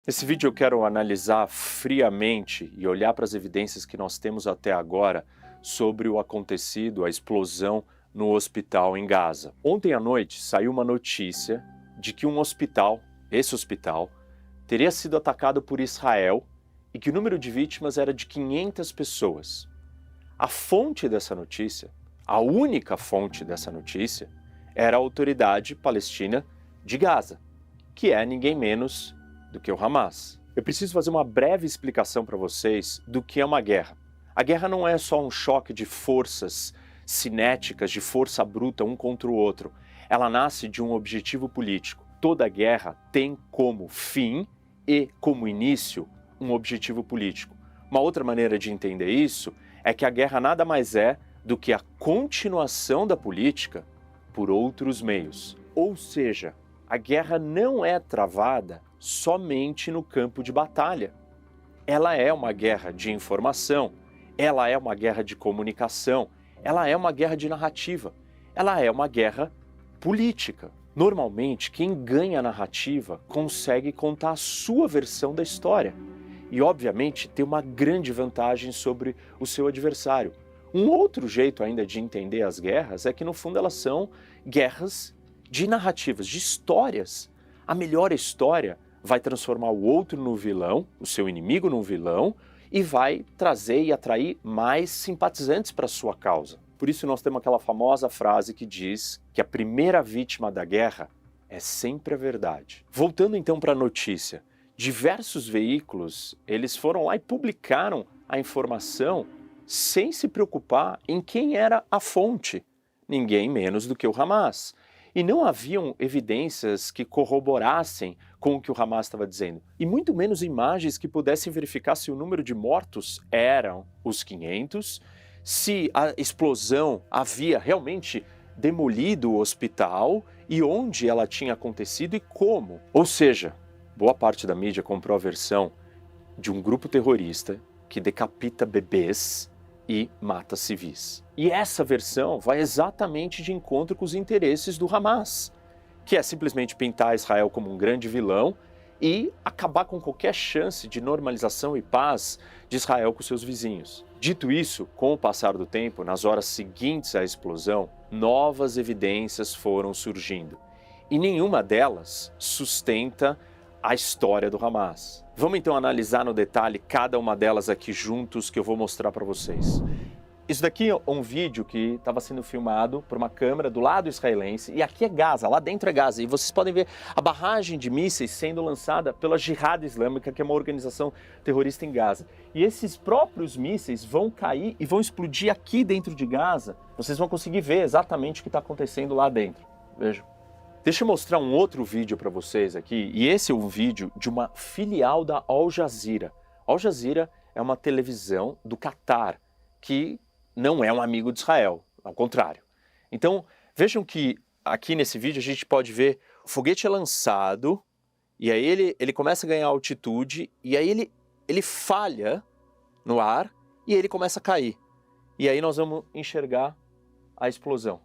Nesse vídeo eu quero analisar friamente e olhar para as evidências que nós temos até agora sobre o acontecido, a explosão no hospital em Gaza. Ontem à noite saiu uma notícia de que um hospital, esse hospital, teria sido atacado por Israel e que o número de vítimas era de 500 pessoas. A fonte dessa notícia, a única fonte dessa notícia, era a autoridade palestina de Gaza, que é ninguém menos do que o Hamas. Eu preciso fazer uma breve explicação para vocês do que é uma guerra. A guerra não é só um choque de forças cinéticas, de força bruta um contra o outro. Ela nasce de um objetivo político. Toda guerra tem como fim e como início um objetivo político. Uma outra maneira de entender isso é que a guerra nada mais é do que a continuação da política por outros meios. Ou seja, a guerra não é travada somente no campo de batalha. Ela é uma guerra de informação, ela é uma guerra de comunicação, ela é uma guerra de narrativa, ela é uma guerra política. Normalmente, quem ganha a narrativa consegue contar a sua versão da história e, obviamente, ter uma grande vantagem sobre o seu adversário. Um outro jeito ainda de entender as guerras é que, no fundo, elas são guerras de narrativas, de histórias. A melhor história vai transformar o outro no vilão, o seu inimigo no vilão, e vai trazer e atrair mais simpatizantes para a sua causa. Por isso nós temos aquela famosa frase que diz que a primeira vítima da guerra é sempre a verdade. Voltando então para a notícia, diversos veículos, eles foram lá e publicaram a informação sem se preocupar em quem era a fonte, ninguém menos do que o Hamas. E não haviam evidências que corroborassem com o que o Hamas estava dizendo, e muito menos imagens que pudessem verificar se o número de mortos eram os 500, se a explosão havia realmente demolido o hospital e onde ela tinha acontecido e como. Ou seja, boa parte da mídia comprou a versão de um grupo terrorista que decapita bebês e mata civis. E essa versão vai exatamente de encontro com os interesses do Hamas, que é simplesmente pintar Israel como um grande vilão e acabar com qualquer chance de normalização e paz de Israel com seus vizinhos. Dito isso, com o passar do tempo, nas horas seguintes à explosão, novas evidências foram surgindo. E nenhuma delas sustenta a história do Hamas. Vamos então analisar no detalhe cada uma delas aqui juntos que eu vou mostrar para vocês. Isso daqui é um vídeo que estava sendo filmado por uma câmera do lado israelense e aqui é Gaza, lá dentro é Gaza. E vocês podem ver a barragem de mísseis sendo lançada pela Jihad Islâmica, que é uma organização terrorista em Gaza. E esses próprios mísseis vão cair e vão explodir aqui dentro de Gaza. Vocês vão conseguir ver exatamente o que está acontecendo lá dentro. Vejam. Deixa eu mostrar um outro vídeo para vocês aqui, e esse é um vídeo de uma filial da Al Jazeera. Al Jazeera é uma televisão do Catar, que não é um amigo de Israel, ao contrário. Então, vejam que aqui nesse vídeo a gente pode ver o foguete é lançado, e aí ele começa a ganhar altitude, e aí ele falha no ar, e ele começa a cair. E aí nós vamos enxergar a explosão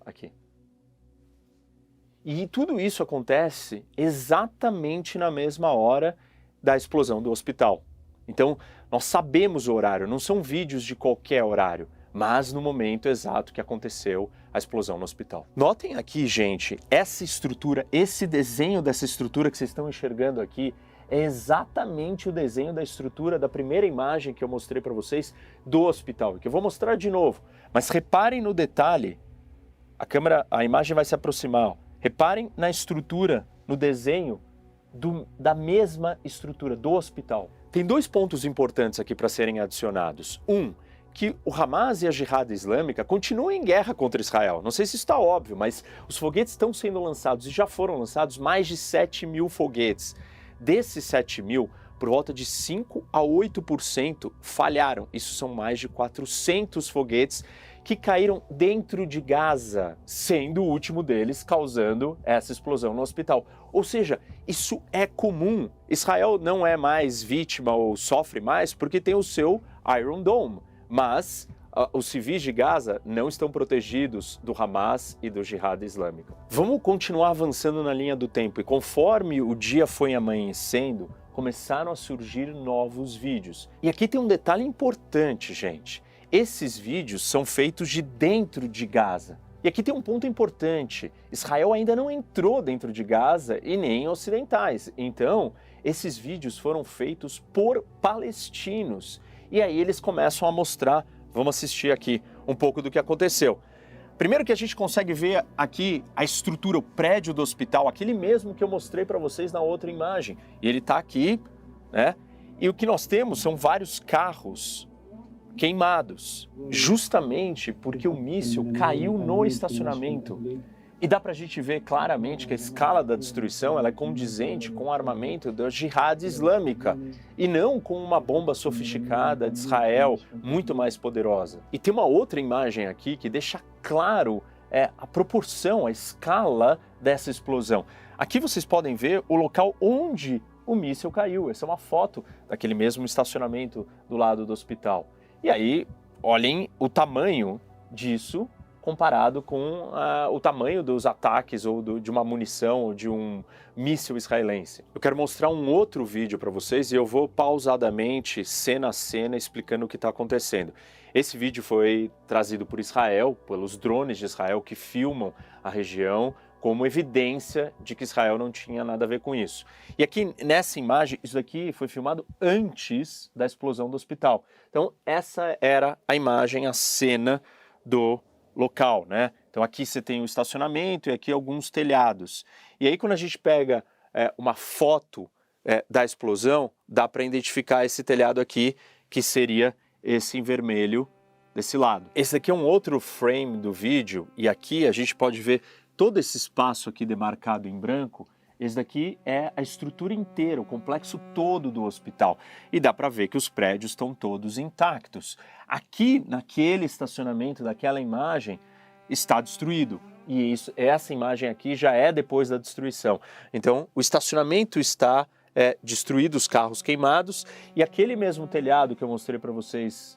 aqui. E tudo isso acontece exatamente na mesma hora da explosão do hospital. Então, nós sabemos o horário, não são vídeos de qualquer horário, mas no momento exato que aconteceu a explosão no hospital. Notem aqui, gente, essa estrutura, esse desenho dessa estrutura que vocês estão enxergando aqui, é exatamente o desenho da estrutura da primeira imagem que eu mostrei para vocês do hospital, que eu vou mostrar de novo. Mas reparem no detalhe, a imagem vai se aproximar, ó. Reparem na estrutura, no desenho da mesma estrutura do hospital. Tem dois pontos importantes aqui para serem adicionados. Um, que o Hamas e a Jihad Islâmica continuam em guerra contra Israel. Não sei se isso está óbvio, mas os foguetes estão sendo lançados e já foram lançados mais de 7 mil foguetes. Desses 7 mil, por volta de 5 a 8% falharam. Isso são mais de 400 foguetes que caíram dentro de Gaza, sendo o último deles causando essa explosão no hospital. Ou seja, isso é comum. Israel não é mais vítima ou sofre mais porque tem o seu Iron Dome, mas os civis de Gaza não estão protegidos do Hamas e do Jihad Islâmico. Vamos continuar avançando na linha do tempo e conforme o dia foi amanhecendo, começaram a surgir novos vídeos. E aqui tem um detalhe importante, gente. Esses vídeos são feitos de dentro de Gaza. E aqui tem um ponto importante. Israel ainda não entrou dentro de Gaza e nem ocidentais. Então, esses vídeos foram feitos por palestinos. E aí eles começam a mostrar, vamos assistir aqui um pouco do que aconteceu. Primeiro que a gente consegue ver aqui a estrutura, o prédio do hospital, aquele mesmo que eu mostrei para vocês na outra imagem. E ele está aqui, né? E o que nós temos são vários carros queimados, justamente porque o míssil caiu no estacionamento. E dá para a gente ver claramente que a escala da destruição ela é condizente com o armamento da Jihad Islâmica e não com uma bomba sofisticada de Israel muito mais poderosa. E tem uma outra imagem aqui que deixa claro a proporção, a escala dessa explosão. Aqui vocês podem ver o local onde o míssil caiu. Essa é uma foto daquele mesmo estacionamento do lado do hospital. E aí, olhem o tamanho disso comparado com o tamanho dos ataques ou de uma munição ou de um míssil israelense. Eu quero mostrar um outro vídeo para vocês e eu vou pausadamente, cena a cena, explicando o que está acontecendo. Esse vídeo foi trazido por Israel, pelos drones de Israel que filmam a região, como evidência de que Israel não tinha nada a ver com isso. E aqui nessa imagem, isso daqui foi filmado antes da explosão do hospital. Então essa era a imagem, a cena do local, né? Então aqui você tem o estacionamento e aqui alguns telhados. E aí quando a gente pega uma foto da explosão, dá para identificar esse telhado aqui, que seria esse em vermelho desse lado. Esse aqui é um outro frame do vídeo e aqui a gente pode ver todo esse espaço aqui demarcado em branco. Esse daqui é a estrutura inteira, o complexo todo do hospital. E dá para ver que os prédios estão todos intactos. Aqui, naquele estacionamento daquela imagem, está destruído. E essa imagem aqui já é depois da destruição. Então, o estacionamento está destruído, os carros queimados. E aquele mesmo telhado que eu mostrei para vocês,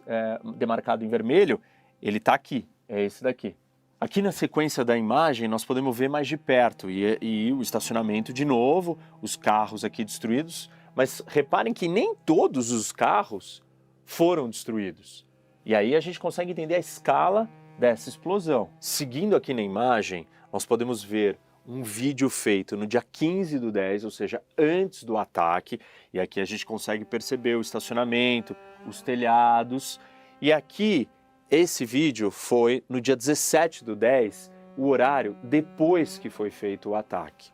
demarcado em vermelho, ele está aqui, é esse daqui. Aqui na sequência da imagem nós podemos ver mais de perto e o estacionamento de novo, os carros aqui destruídos, mas reparem que nem todos os carros foram destruídos. E aí a gente consegue entender a escala dessa explosão. Seguindo aqui na imagem, nós podemos ver um vídeo feito no dia 15/10, ou seja, antes do ataque, e aqui a gente consegue perceber o estacionamento, os telhados, e aqui esse vídeo foi no dia 17/10, o horário depois que foi feito o ataque.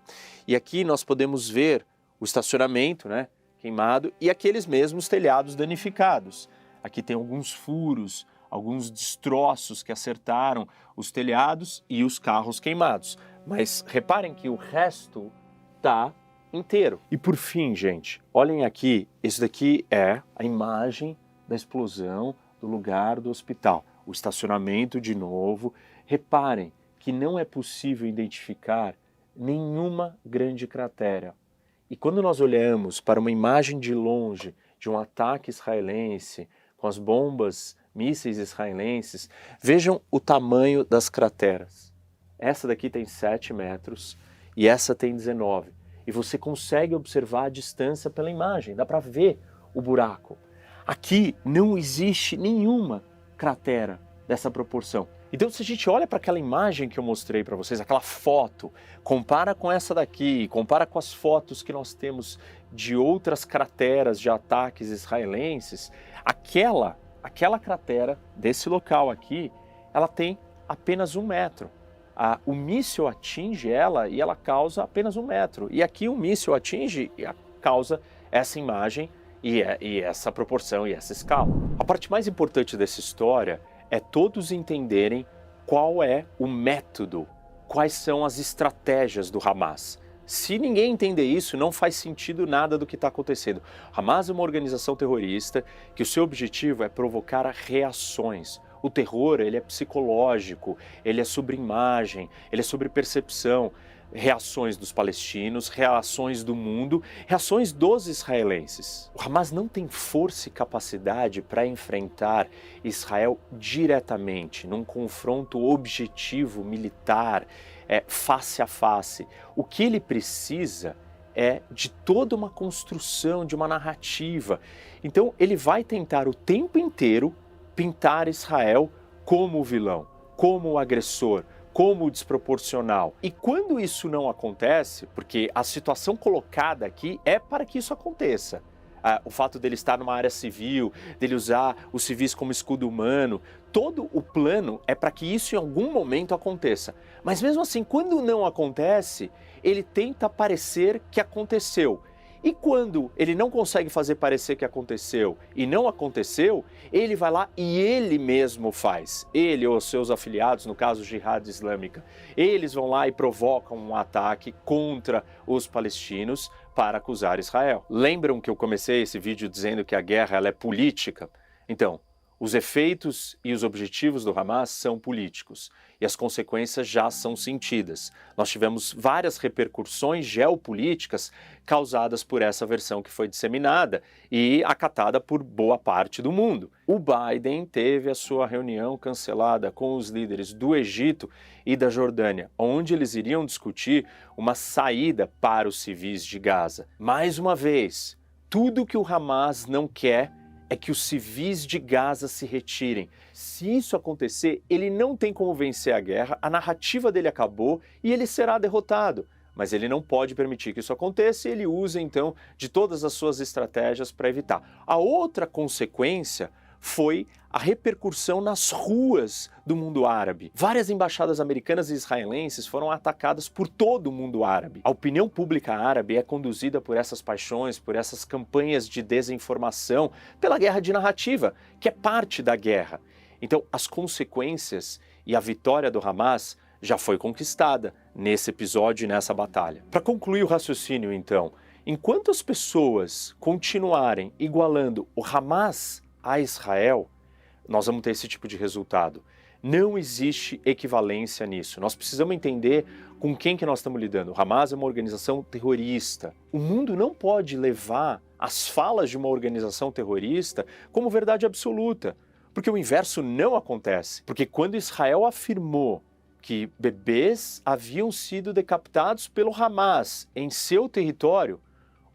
E aqui nós podemos ver o estacionamento, né, queimado e aqueles mesmos telhados danificados. Aqui tem alguns furos, alguns destroços que acertaram os telhados e os carros queimados. Mas reparem que o resto está inteiro. E por fim, gente, olhem aqui, isso daqui é a imagem da explosão do lugar do hospital. O estacionamento de novo. Reparem que não é possível identificar nenhuma grande cratera. E quando nós olhamos para uma imagem de longe de um ataque israelense, com as bombas, mísseis israelenses, vejam o tamanho das crateras. Essa daqui tem 7 metros e essa tem 19. E você consegue observar a distância pela imagem, dá para ver o buraco. Aqui não existe nenhuma cratera dessa proporção. Então, se a gente olha para aquela imagem que eu mostrei para vocês, aquela foto, compara com essa daqui, compara com as fotos que nós temos de outras crateras de ataques israelenses, aquela cratera desse local aqui, ela tem apenas 1 metro. O míssil atinge ela e ela causa apenas 1 metro. E aqui o míssil atinge e causa essa imagem e essa proporção e essa escala. A parte mais importante dessa história é todos entenderem qual é o método, quais são as estratégias do Hamas. Se ninguém entender isso, não faz sentido nada do que está acontecendo. Hamas é uma organização terrorista que o seu objetivo é provocar reações. O terror, ele é psicológico, ele é sobre imagem, ele é sobre percepção. reações dos palestinos, reações do mundo, reações dos israelenses. O Hamas não tem força e capacidade para enfrentar Israel diretamente, num confronto objetivo militar, face a face. O que ele precisa é de toda uma construção, de uma narrativa. Então ele vai tentar o tempo inteiro pintar Israel como o vilão, como o agressor, como o desproporcional. E quando isso não acontece, porque a situação colocada aqui é para que isso aconteça, o fato dele estar numa área civil, dele usar os civis como escudo humano, todo o plano é para que isso em algum momento aconteça. Mas mesmo assim, quando não acontece, ele tenta parecer que aconteceu. E quando ele não consegue fazer parecer que aconteceu e não aconteceu, ele vai lá e ele mesmo faz. Ele ou seus afiliados, no caso Jihad Islâmica, eles vão lá e provocam um ataque contra os palestinos para acusar Israel. Lembram que eu comecei esse vídeo dizendo que a guerra ela é política? Então, os efeitos e os objetivos do Hamas são políticos e as consequências já são sentidas. Nós tivemos várias repercussões geopolíticas causadas por essa versão que foi disseminada e acatada por boa parte do mundo. O Biden teve a sua reunião cancelada com os líderes do Egito e da Jordânia, onde eles iriam discutir uma saída para os civis de Gaza. Mais uma vez, tudo que o Hamas não quer é que os civis de Gaza se retirem. Se isso acontecer, ele não tem como vencer a guerra, a narrativa dele acabou e ele será derrotado. Mas ele não pode permitir que isso aconteça e ele usa, então, de todas as suas estratégias para evitar. A outra consequência foi a repercussão nas ruas do mundo árabe. Várias embaixadas americanas e israelenses foram atacadas por todo o mundo árabe. A opinião pública árabe é conduzida por essas paixões, por essas campanhas de desinformação, pela guerra de narrativa, que é parte da guerra. Então, as consequências e a vitória do Hamas já foi conquistada nesse episódio e nessa batalha. Para concluir o raciocínio, então, enquanto as pessoas continuarem igualando o Hamas a Israel, nós vamos ter esse tipo de resultado. Não existe equivalência nisso. Nós precisamos entender com quem que nós estamos lidando. O Hamas é uma organização terrorista. O mundo não pode levar as falas de uma organização terrorista como verdade absoluta, porque o inverso não acontece. Porque quando Israel afirmou que bebês haviam sido decapitados pelo Hamas em seu território,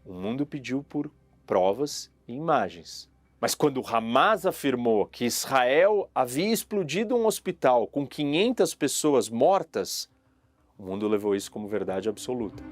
o mundo pediu por provas e imagens. Mas quando o Hamas afirmou que Israel havia explodido um hospital com 500 pessoas mortas, o mundo levou isso como verdade absoluta.